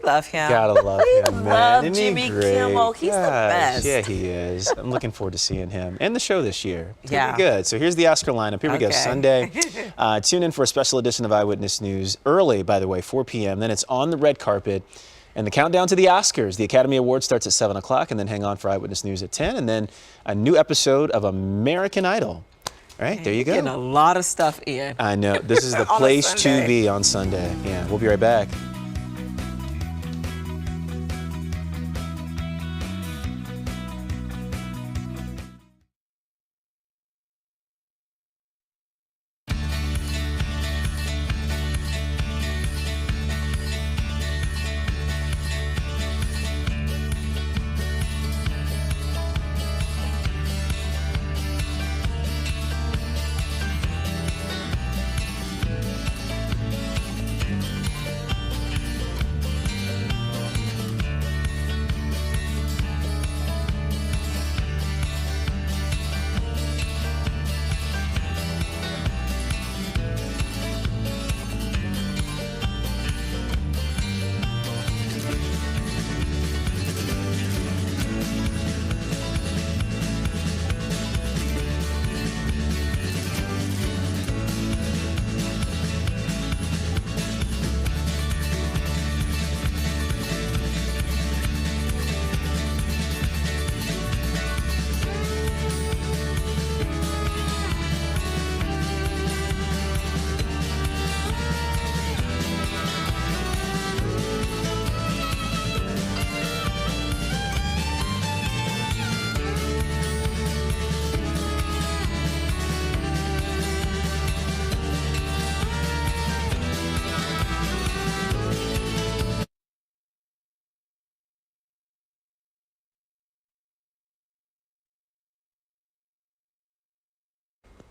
Love him. Gotta love him, man. Love Isn't he Jimmy great? Kimmel. He's the best. Yeah, he is. I'm looking forward to seeing him and the show this year. It's gonna Yeah. be good. So here's the Oscar lineup. Here we go. Okay. Sunday. Tune in for a special edition of Eyewitness News early, by the way, 4 p.m. Then it's on the red carpet. And the countdown to the Oscars. The Academy Awards starts at 7 o'clock, and then hang on for Eyewitness News at 10. And then a new episode of American Idol. All right, there you go. Getting a lot of stuff in. I know. This is the On a place to Sunday. be on Sunday. Yeah, we'll be right back.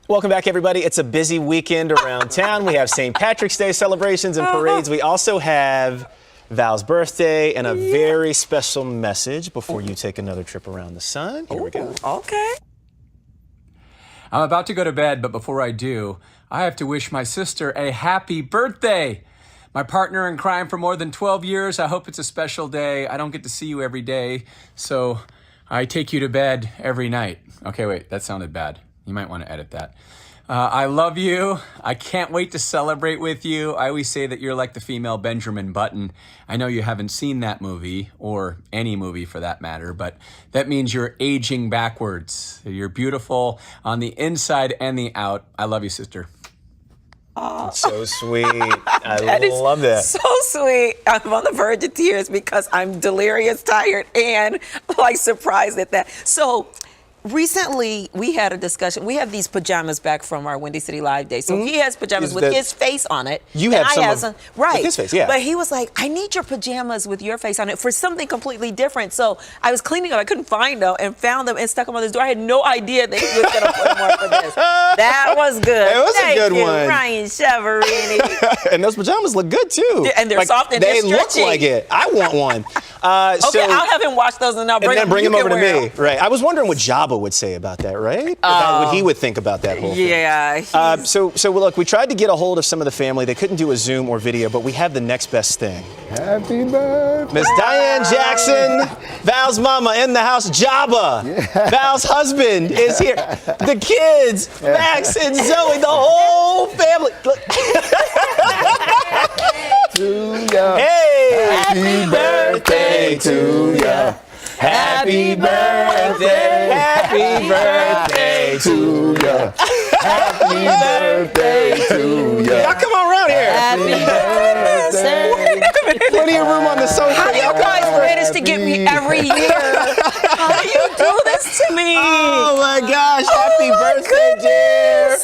Welcome back, everybody. It's a busy weekend around town. We have St. Patrick's Day celebrations and parades. We also have Val's birthday and a very special message before you take another trip around the sun. Here we go. Okay. I'm about to go to bed, but before I do, I have to wish my sister a happy birthday. My partner in crime for more than 12 years. I hope it's a special day. I don't get to see you every day, so I take you to bed every night. Okay, wait, that sounded bad. You might want to edit that. I love you. I can't wait to celebrate with you. I always say that you're like the female Benjamin Button. I know you haven't seen that movie, or any movie for that matter, but that means you're aging backwards. You're beautiful on the inside and the out. I love you, sister. So sweet. I love that. So sweet. I'm on the verge of tears because I'm delirious, tired, and like surprised at that. So recently, we had a discussion. We have these pajamas back from our Windy City Live Day. So he has pajamas with his face on it. You have some right. with his face, yeah. But he was like, I need your pajamas with your face on it for something completely different. So I was cleaning up. I couldn't find them and found them and stuck them on this door. I had no idea that he was going to put them on for this. That was good. It was Thank a good you, one. Ryan Cheverini. And those pajamas look good, too. And they're soft and they they're look stretchy. like it. I want one. Okay, I'll have him wash those and I'll bring them over to wear me. Right. I was wondering what Jabba would say about that, right? What he would think about that whole thing. Yeah. So look, we tried to get a hold of some of the family. They couldn't do a Zoom or video, but we have the next best thing. Happy birthday. Miss Diane Jackson, Val's mama in the house, Jabba. Yeah. Val's husband is here. The kids, Max and Zoe, the whole family. To ya. Hey! Happy birthday to ya. Happy birthday, happy birthday to ya. Happy birthday to ya. Y'all come on around here. Happy birthday. Plenty of room on the sofa. How do you guys manage to get me every year? How do you do this to me? Oh my gosh, happy birthday, dear.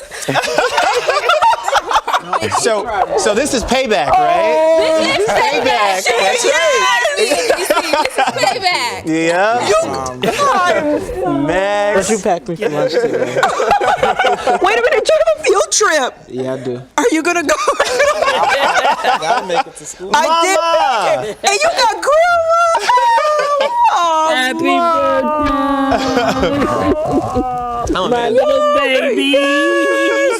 So this is payback, right? This is payback. That's right. This is payback. Yeah. Max. But you packed me for lunch too. Wait a minute, you have a field trip. Yeah, I do. Are you gonna go? Gotta make it to school. I did make it. And you got grandma. Oh, Happy birthday. My little baby. You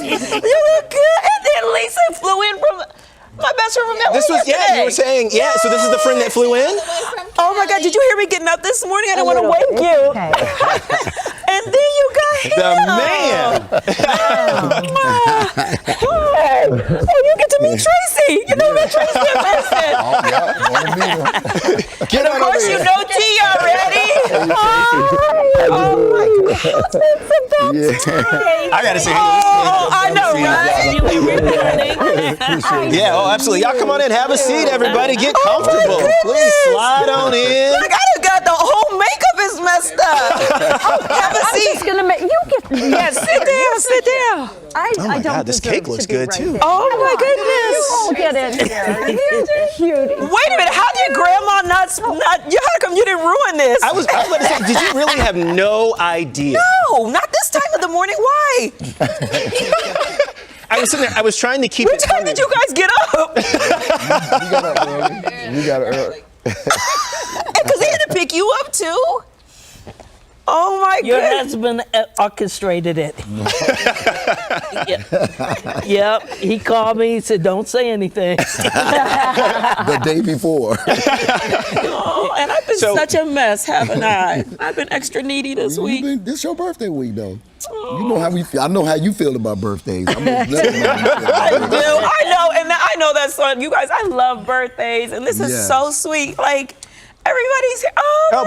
look good. And then Lisa flew in from my best friend from Atlanta. This was, yeah, you were saying, yeah, so this is the friend that flew in? Oh my God, did you hear me getting up this morning? I didn't want to wake you. And then you got him. The man. Oh, you get to meet Tracy. You know that Tracy in person. Oh, yeah, wanna meet him. Get Of course, you know T already. Oh my God, it's about time. I gotta say, Oh, I know, right? yeah, oh, absolutely. Y'all come on in, have a seat, everybody. Get comfortable. Please slide on in. Like, I done got the whole makeup is messed up. Have a seat. I'm just gonna make you get. Yes, sit down, sit down. I my don't God, this deserve cake looks to be good, right too. there. Oh my You goodness. all get in here. You're cute. Wait a minute, how did Grandma not how come you didn't ruin this? I was about to say, did you really have no idea? No, not this time of the morning. Why? I was sitting there, I was trying to keep What it time did you guys get up? We got up early. We got up early. Because they had to pick you up too. Oh my Your goodness. husband orchestrated it. Yep. He called me. He said, "Don't say anything." The day before. Oh, and I've been such a mess, haven't I? I've been extra needy this week. This your birthday week, though. You know how we feel. I know how you feel about birthdays. I do. I know, and I know that song. You guys, I love birthdays, and this is so sweet. Like, everybody's here. Well,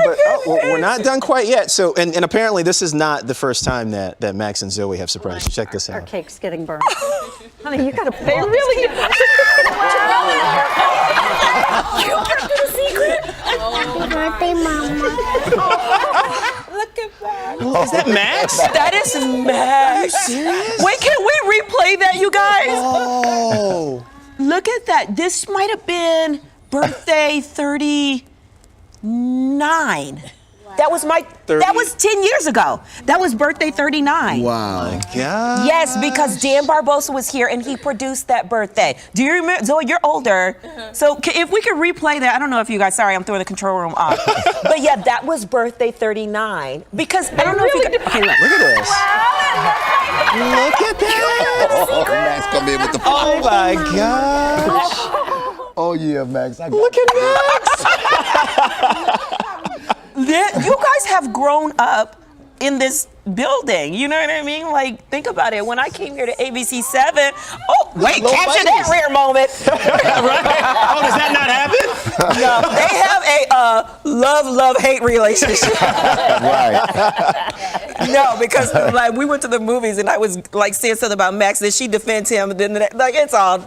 we're not done quite yet. So, and apparently this is not the first time that Max and Zoe have surprised you. Check this Our out. cake's getting burned. Honey, you gotta pull They really You got the secret. Happy birthday, Mama. Look at that. Is that Max? That is Max. Are you serious? Wait, can we replay that, you guys? Oh. Look at that. This might have been birthday 39. That was 10 years ago. That was birthday 39. Wow. My God. Yes, because Dan Barbosa was here and he produced that birthday. Do you remember? Zoe, you're older. So if we could replay that, I don't know if you guys, sorry, I'm throwing the control room off. But yeah, that was birthday 39. Because I don't know if you could. Okay, look at this. Look at that. Oh, Max come in with the Oh my gosh. Oh yeah, Max. Look at Max. You guys have grown up in this building. You know what I mean? Like, think about it. When I came here to ABC7, oh, wait, capture that rare moment. Right? Oh, does that not happen? No, they have a love-hate relationship. Right. No, because like we went to the movies and I was like saying something about Max, then she defends him, and then like it's all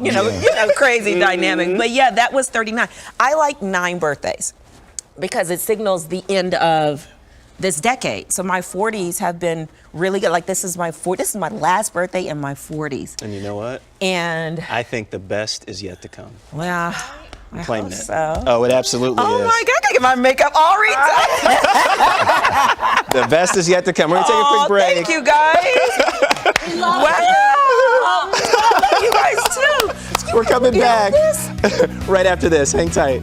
crazy dynamic. But yeah, that was 39. I like 9 birthdays because it signals the end of this decade. So my 40s have been really good. Like this is my last birthday in my 40s. And you know what? And I think the best is yet to come. Well, I Claiming hope it. so. Oh, it absolutely is. Oh my God, I gotta get my makeup all redone. The best is yet to come. We're gonna take a quick break. Thank you guys. Wow. Love you guys too. We're coming back right after this. Hang tight.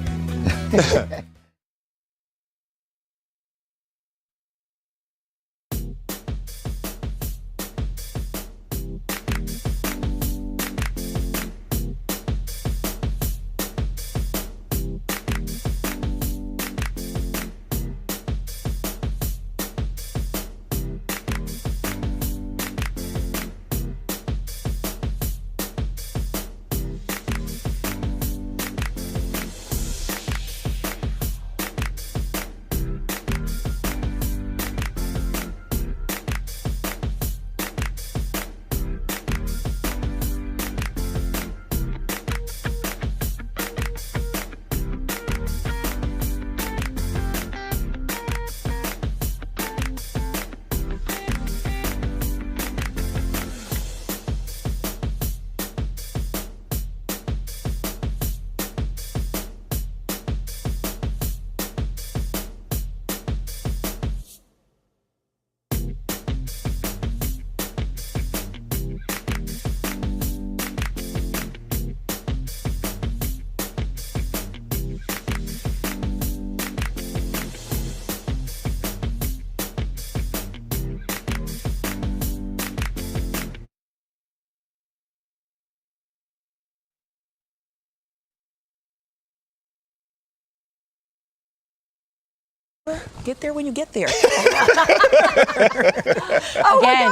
Get there when you get there. Again,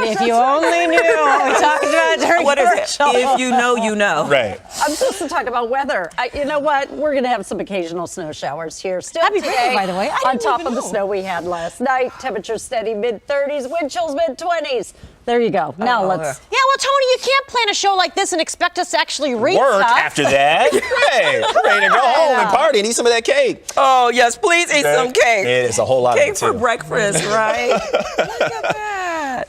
if you only knew what we talked about during commercial. If you know, you know. Right. I'm supposed to talk about weather. You know what? We're going to have some occasional snow showers here. Still Happy today, birthday, by the way. on top of the snow we had last night. Temperature steady mid-30s, wind chills mid-20s. There you go. Now let's. Yeah, well, Tony, you can't plan a show like this and expect us to actually read Work stuff. after that. Hey, we're ready to go home and party and eat some of that cake. Oh, yes, please eat some cake. It's a whole lot Cake of it, for too. breakfast, right? Look at that.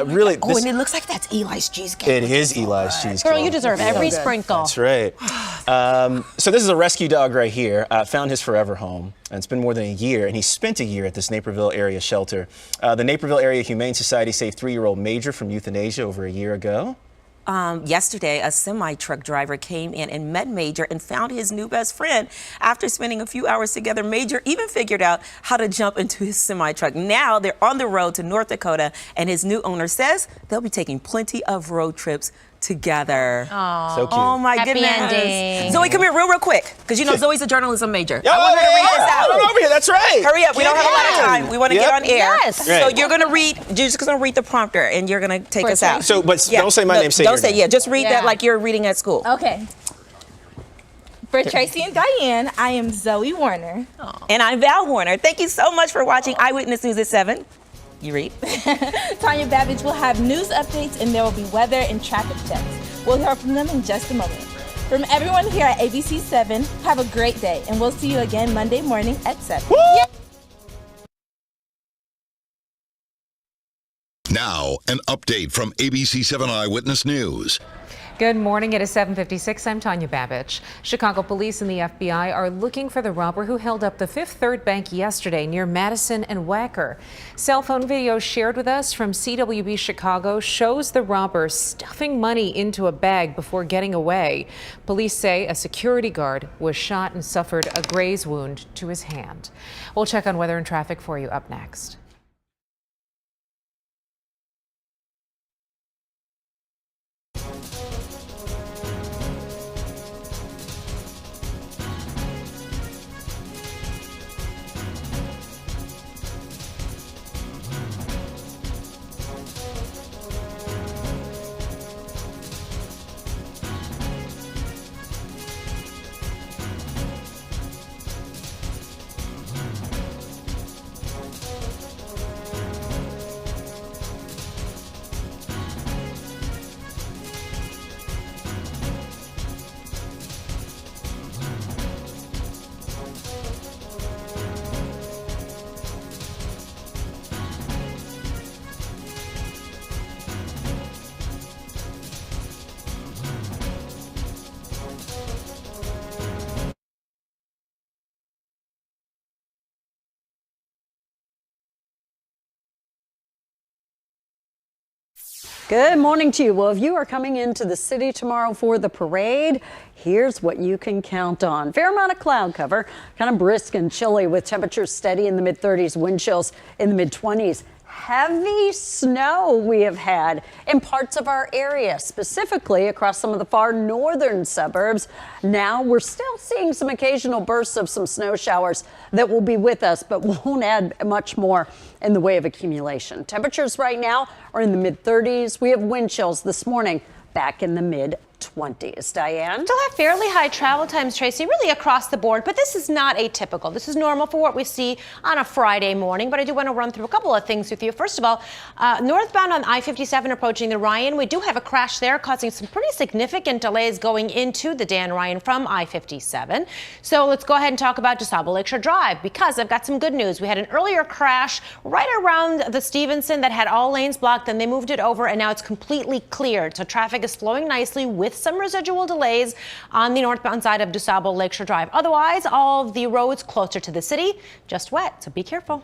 Really, Oh, and it looks like that's Eli's cheesecake. it is Eli's cheesecake. Girl, you deserve every sprinkle. That's right. So this is a rescue dog right here. Found his forever home. And it's been more than a year, and he spent a year at this Naperville area shelter. The Naperville Area Humane Society saved 3-year-old Major from euthanasia over a year ago. Yesterday, a semi-truck driver came in and met Major and found his new best friend. After spending a few hours together, Major even figured out how to jump into his semi-truck. Now they're on the road to North Dakota, and his new owner says they'll be taking plenty of road trips together. Aww. So cute. Oh my Happy goodness. ending. Zoe, come here real quick, because you know Zoe's a journalism major. Oh, I want her to read yeah. this out. Come over here, that's right. Hurry up, we don't have a lot of time. We want to get on air. Yes. So Right. you're just gonna read the prompter, and you're gonna take us out. So, but don't say my name, say Don't your say, name. yeah, just read that like you're reading at school. Okay. For Tracy and Diane, I am Zoe Warner. And I'm Val Horner. Thank you so much for watching Eyewitness News at 7. You read? Tanya Babbage will have news updates and there will be weather and traffic checks. We'll hear from them in just a moment. From everyone here at ABC7, have a great day, and we'll see you again Monday morning at 7. Now, an update from ABC7 Eyewitness News. Good morning. It is 7:56. I'm Tanya Babich. Chicago police and the FBI are looking for the robber who held up the Fifth Third Bank yesterday near Madison and Wacker. Cell phone video shared with us from CWB Chicago shows the robber stuffing money into a bag before getting away. Police say a security guard was shot and suffered a graze wound to his hand. We'll check on weather and traffic for you up next. Good morning to you. Well, if you are coming into the city tomorrow for the parade, here's what you can count on. Fair amount of cloud cover, kind of brisk and chilly with temperatures steady in the mid-30s, wind chills in the mid-20s. Heavy snow we have had in parts of our area, specifically across some of the far northern suburbs. Now we're still seeing some occasional bursts of some snow showers that will be with us, but won't add much more in the way of accumulation. Temperatures right now are in the mid-30s. We have wind chills this morning back in the mid-20s. Diane? Still have fairly high travel times, Tracy, really across the board, but this is not atypical. This is normal for what we see on a Friday morning, but I do want to run through a couple of things with you. First of all, northbound on I-57 approaching the Ryan, we do have a crash there causing some pretty significant delays going into the Dan Ryan from I-57. So let's go ahead and talk about DuSable Lakeshore Drive because I've got some good news. We had an earlier crash right around the Stevenson that had all lanes blocked, then they moved it over and now it's completely cleared. So traffic is flowing nicely with some residual delays on the northbound side of DuSable Lakeshore Drive. Otherwise, all of the roads closer to the city just wet, so be careful.